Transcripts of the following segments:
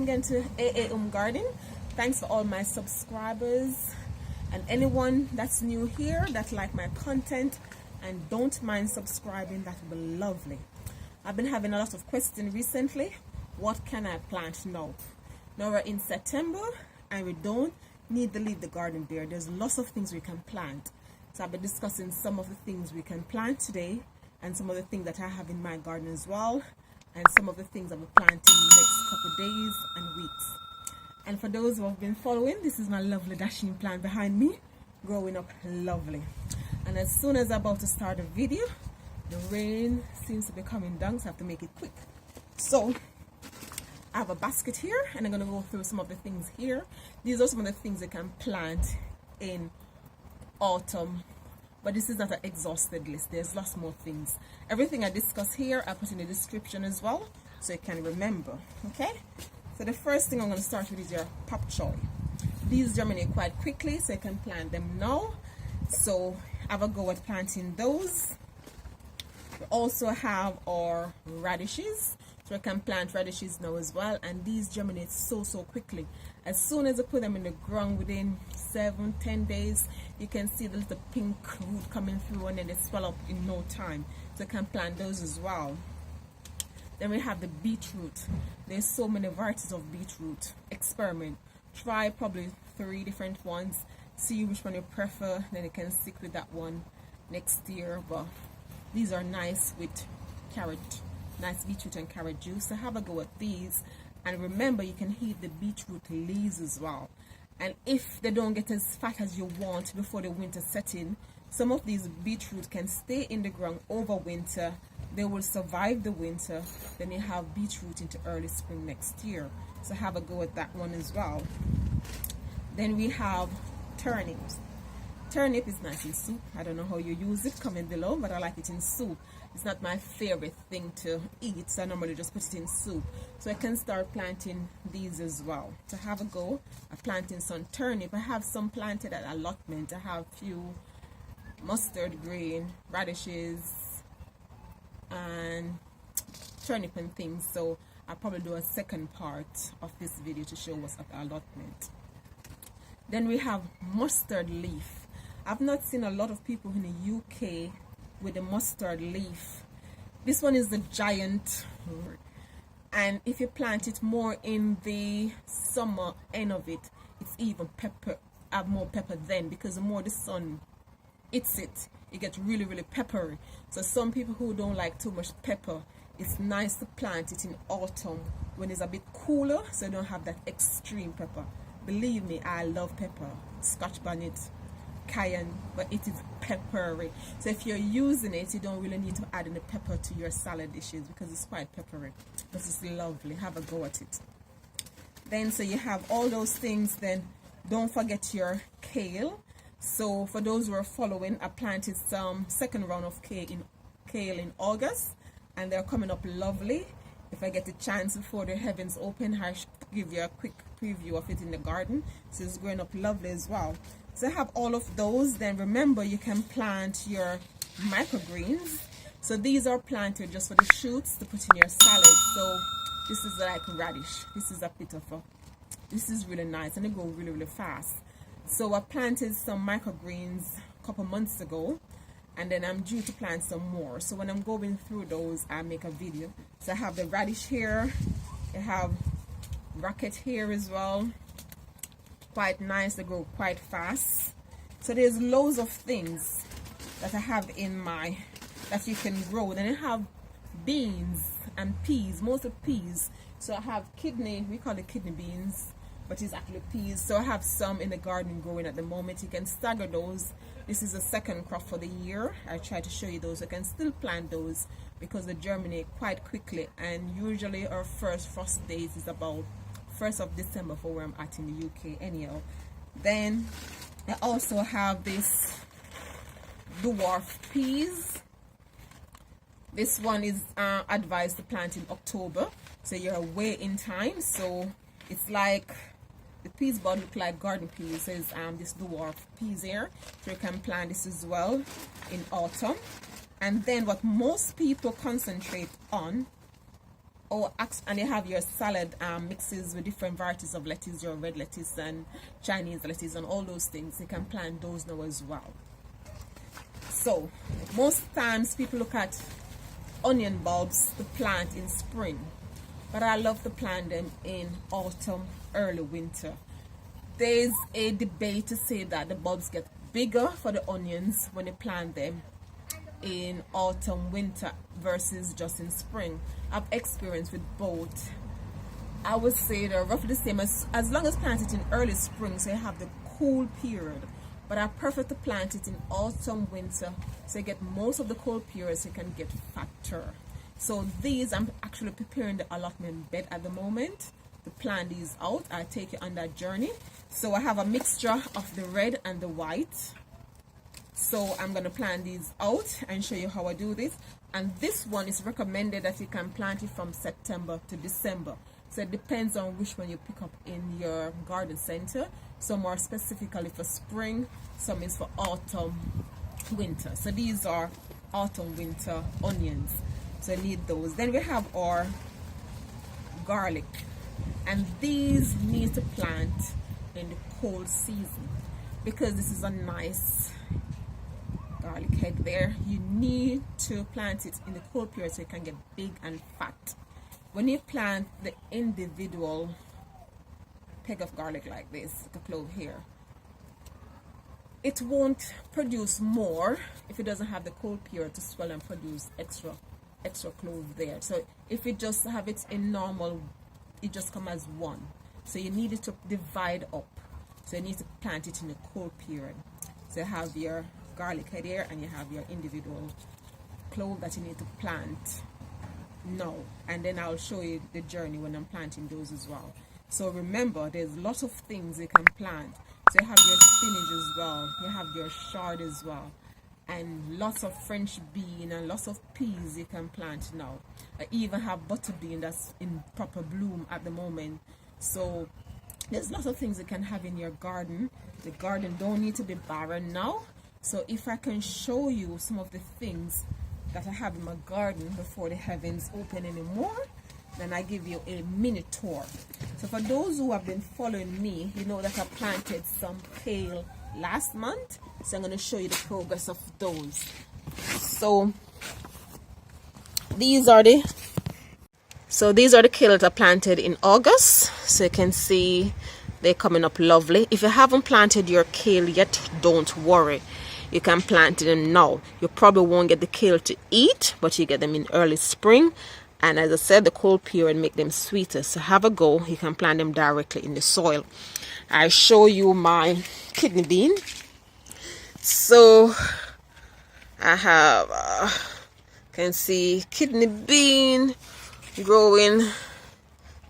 again to AA Garden. Thanks for all my subscribers and anyone that's new here that like my content and don't mind subscribing. That would be lovely. I've been having a lot of questions recently. What can I plant now? Now we're in September and we don't need to leave the garden bare. There's lots of things we can plant. So I've been discussing some of the things we can plant today and some of the things that I have in my garden as well, and some of the things I will plant in the next couple of days and weeks. And for those who have been following, this is my lovely dashing plant behind me, growing up lovely. And as soon as I'm about to start the video, the rain seems to be coming down, so I have to make it quick. So I have a basket here and I'm going to go through some of the things here. These are some of the things you can plant in autumn, but this is not an exhausted list. There's lots more things. Everything I discuss here I put in the description as well, so you can remember. Okay, so the first thing I'm going to start with is your Pok Choy. These germinate quite quickly, so you can plant them now. So have a go at planting those. We also have our radishes, so I can plant radishes now as well, and these germinate so quickly. As soon as I put them in the ground, within 7-10 days you can see the little pink root coming through, and then they swell up in no time. So I can plant those as well. Then we have the beetroot. There's so many varieties of beetroot. Experiment, try probably 3 different ones, see which one you prefer, then you can stick with that one next year. But these are nice with carrot, nice beetroot and carrot juice. So have a go at these, and remember you can heat the beetroot leaves as well. And if they don't get as fat as you want before the winter set in, some of these beetroot can stay in the ground over winter. They will survive the winter. Then you have beetroot into early spring next year. So have a go at that one as well. Then we have turnips. Turnip is nice in soup. I don't know how you use it, comment below, but I like it in soup. It's not my favorite thing to eat, so I normally just put it in soup. So I can start planting these as well. To have a go at planting some turnip. I have some planted at allotment. I have few mustard green, radishes, and turnip and things. So I'll probably do a second part of this video to show what's at the allotment. Then we have mustard leaf. I've not seen a lot of people in the UK with the mustard leaf. This one is the giant, and if you plant it more in the summer end of it, it's even have more pepper then, because the more the sun hits it, it gets really peppery. So some people who don't like too much pepper, it's nice to plant it in autumn when it's a bit cooler, so you don't have that extreme pepper. Believe me, I love pepper, Scotch bonnet, cayenne, but it is peppery. So if you're using it, you don't really need to add any pepper to your salad dishes because it's quite peppery, but it's lovely. Have a go at it. Then so you have all those things. Then don't forget your kale. So for those who are following, I planted some second round of kale in August, and they're coming up lovely. If I get a chance before the heavens open, I should give you a quick preview of it in the garden. So it's growing up lovely as well. So I have all of those. Then remember you can plant your microgreens. So these are planted just for the shoots to put in your salad. So this is like radish. This is a bit of a, this is really nice, and they grow really fast. So I planted some microgreens a couple months ago, and then I'm due to plant some more. So when I'm going through those, I make a video. So I have the radish here, I have rocket here as well, quite nice. They grow quite fast. So there's loads of things that I have in my, that you can grow. Then I have beans and peas, most of peas. So I have kidney, we call it kidney beans, but it's actually peas. So I have some in the garden growing at the moment. You can stagger those. This is the second crop for the year. I try to show you those. I can still plant those because they germinate quite quickly, and usually our first frost days is about 1st of December for where I'm at in the UK anyhow. Then I also have this dwarf peas. This one is advised to plant in October, so you're way in time. So it's like the peas bud look like garden peas. So it's this dwarf peas here, so you can plant this as well in autumn. And then what most people concentrate on and you have your salad mixes with different varieties of lettuce, your red lettuce and Chinese lettuce and all those things. You can plant those now as well. So most times people look at onion bulbs to plant in spring, but I love to plant them in autumn, early winter. There's a debate to say that the bulbs get bigger for the onions when you plant them in autumn, winter versus just in spring. I've experienced with both. I would say they're roughly the same as long as planted in early spring, so you have the cool period. But I prefer to plant it in autumn, winter, so you get most of the cold period, so you can get fatter. So these, I'm actually preparing the allotment bed at the moment to plant these out. I'll take you on that journey. So I have a mixture of the red and the white. So I'm going to plant these out and show you how I do this. And this one is recommended that you can plant it from September to December. So it depends on which one you pick up in your garden center. Some are specifically for spring, some is for autumn, winter. So these are autumn, winter onions. So I need those. Then we have our garlic. And these need to plant in the cold season because this is a nice garlic head there. You need to plant it in the cold period so it can get big and fat. When you plant the individual peg of garlic like this, like a clove here, it won't produce more if it doesn't have the cold period to swell and produce extra clove there. So if you just have it in normal, it just come as one. So you need it to divide up. So you need to plant it in the cold period. So you have your garlic head here and you have your individual clove that you need to plant now. And then I'll show you the journey when I'm planting those as well. So remember, there's lots of things you can plant. So you have your spinach as well, you have your chard as well, and lots of French bean and lots of peas you can plant now. I even have butter bean that's in proper bloom at the moment. So there's lots of things you can have in your garden. The garden don't need to be barren now. So if I can show you some of the things that I have in my garden before the heavens open anymore, then I give you a mini tour. So for those who have been following me, you know that I planted some kale last month. So I'm going to show you the progress of those. So these are the kale that I planted in August. So you can see they're coming up lovely. If you haven't planted your kale yet, don't worry. You can plant them now. You probably won't get the kale to eat, but you get them in early spring. And as I said, the cold period make them sweeter. So have a go. You can plant them directly in the soil. I show you my kidney bean. So I have, can see kidney bean growing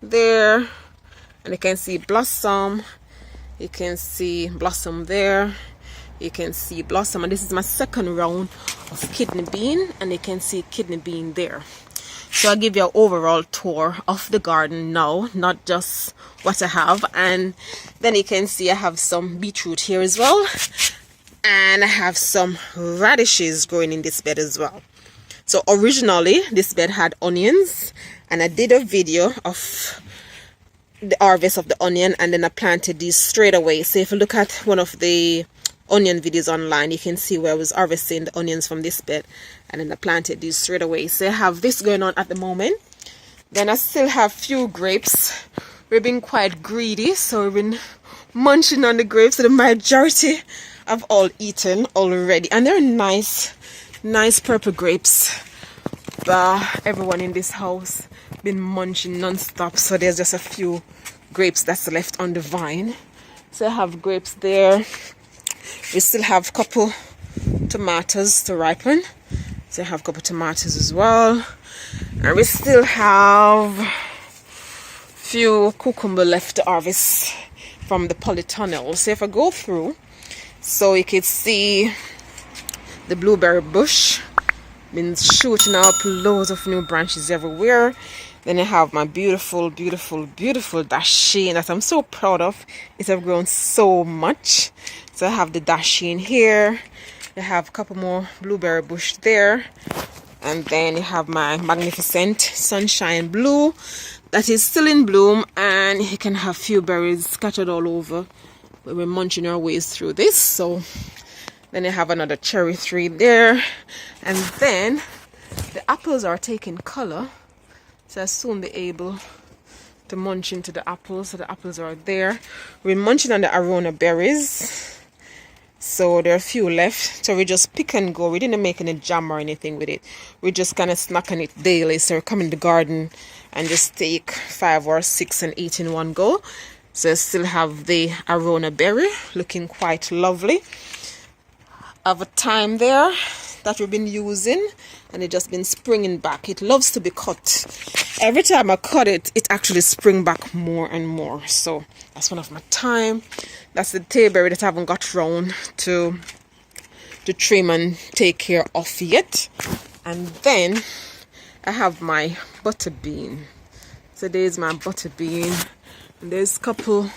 there. And you can see blossom. You can see blossom there. You can see blossom. And this is my second round of kidney bean. And you can see kidney bean there. So I'll give you an overall tour of the garden now, not just what I have. And then you can see I have some beetroot here as well. And I have some radishes growing in this bed as well. So originally, this bed had onions. And I did a video of the harvest of the onion. And then I planted these straight away. So if you look at one of the onion videos online, you can see where I was harvesting the onions from this bed, and then I planted these straight away. So I have this going on at the moment. Then I still have few grapes. We've been quite greedy, so we've been munching on the grapes. So the majority I've all eaten already, and they're nice purple grapes. Everyone in this house been munching non-stop, so there's just a few grapes that's left on the vine. So I have grapes there. We still have a couple tomatoes to ripen. So I have a couple tomatoes as well. And we still have a few cucumber left to harvest from the polytunnel. So if I go through, so you can see the blueberry bush been shooting up loads of new branches everywhere. Then I have my beautiful dasheen that I'm so proud of. It have grown so much. So I have the dasheen here. I have a couple more blueberry bush there. And then you have my magnificent sunshine blue that is still in bloom, and you can have few berries scattered all over. We're munching our ways through this. So then you have another cherry tree there, and then the apples are taking color, so I'll soon be able to munch into the apples. So the apples are there. We're munching on the arona berries, so there are a few left, so we just pick and go. We didn't make any jam or anything with it. We just kind of snack on it daily. So we come in the garden and just take 5 or 6 and eat in one go. So I still have the arona berry looking quite lovely. I have a thyme there that we've been using, and it just been springing back. It loves to be cut. Every time I cut it, it actually spring back more and more. So that's one of my thyme. That's the tayberry that I haven't got round to trim and take care of yet. And then I have my butter bean. So there's my butter bean. And there's a couple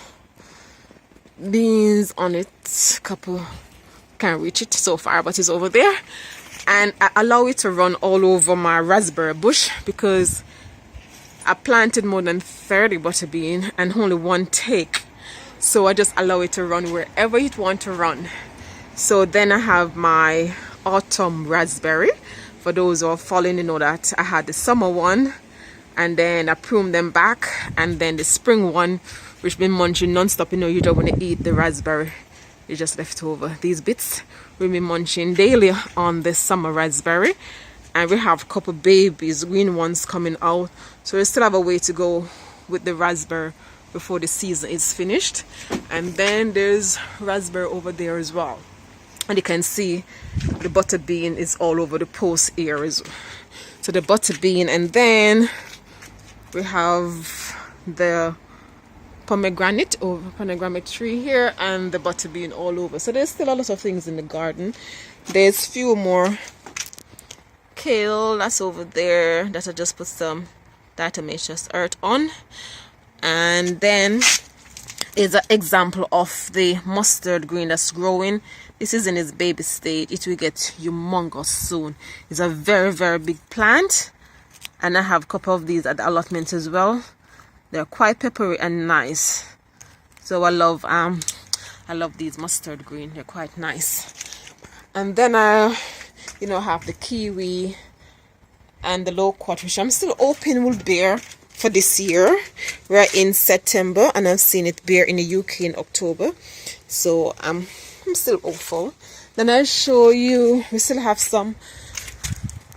beans on it. Couple, can't reach it so far, but it's over there. And I allow it to run all over my raspberry bush because I planted more than 30 butter bean and only one take. So I just allow it to run wherever it want to run. So then I have my autumn raspberry. For those who are following, you know that I had the summer one, and then I pruned them back, and then the spring one, which been munching non-stop. You know, you don't want to eat the raspberry, you just left over these bits. We'll be munching daily on the summer raspberry, and we have a couple babies, green ones coming out, so we still have a way to go with the raspberry before the season is finished. And then there's raspberry over there as well, and you can see the butter bean is all over the post here as well. So the butter bean, and then we have the pomegranate tree here, and the butter bean all over. So there's still a lot of things in the garden. There's few more kale that's over there that I just put some diatomaceous earth on. And then is an example of the mustard green that's growing. This is in its baby stage. It will get humongous soon. It's a very, very big plant, and I have a couple of these at the allotment as well. They're quite peppery and nice. So I love these mustard green. They're quite nice. And then I have the kiwi and the loquat, which I'm still hoping will bear for this year. We're in September, and I've seen it bear in the UK in October. So I'm still hopeful. Then I'll show you, we still have some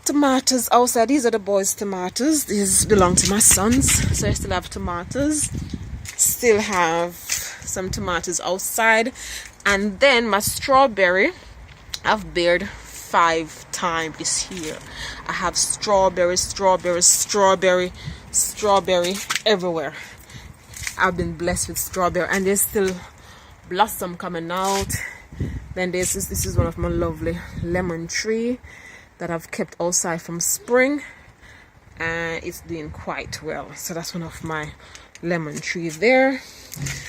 tomatoes outside. These are the boys' tomatoes. These belong to my sons. So I still have tomatoes. Still have some tomatoes outside. And then my strawberry, I've bared 5 times this year. I have strawberry everywhere. I've been blessed with strawberry, and there's still blossom coming out. Then this is one of my lovely lemon tree that I've kept outside from spring, and it's doing quite well. So that's one of my lemon trees there.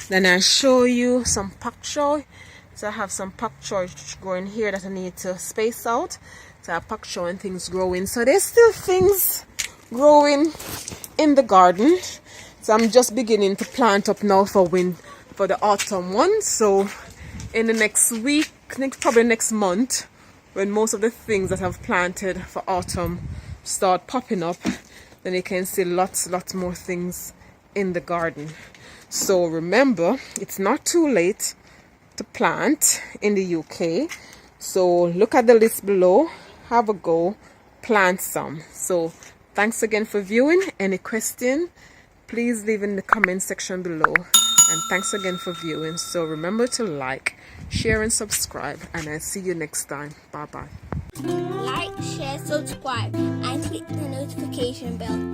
Then I show you some Pok Choy. So I have some Pok Choy growing here that I need to space out. So I have Pok Choy and things growing. So there's still things growing in the garden. So I'm just beginning to plant up now for the autumn one. So in the next week, probably next month, when most of the things that I've planted for autumn start popping up, then you can see lots more things in the garden. So remember, it's not too late to plant in the UK. So look at the list below, have a go, plant some. So thanks again for viewing. Any question, please leave in the comment section below. And thanks again for viewing. So remember to like, share and subscribe, and I'll see you next time. Bye bye. Like, share, subscribe, and click the notification bell.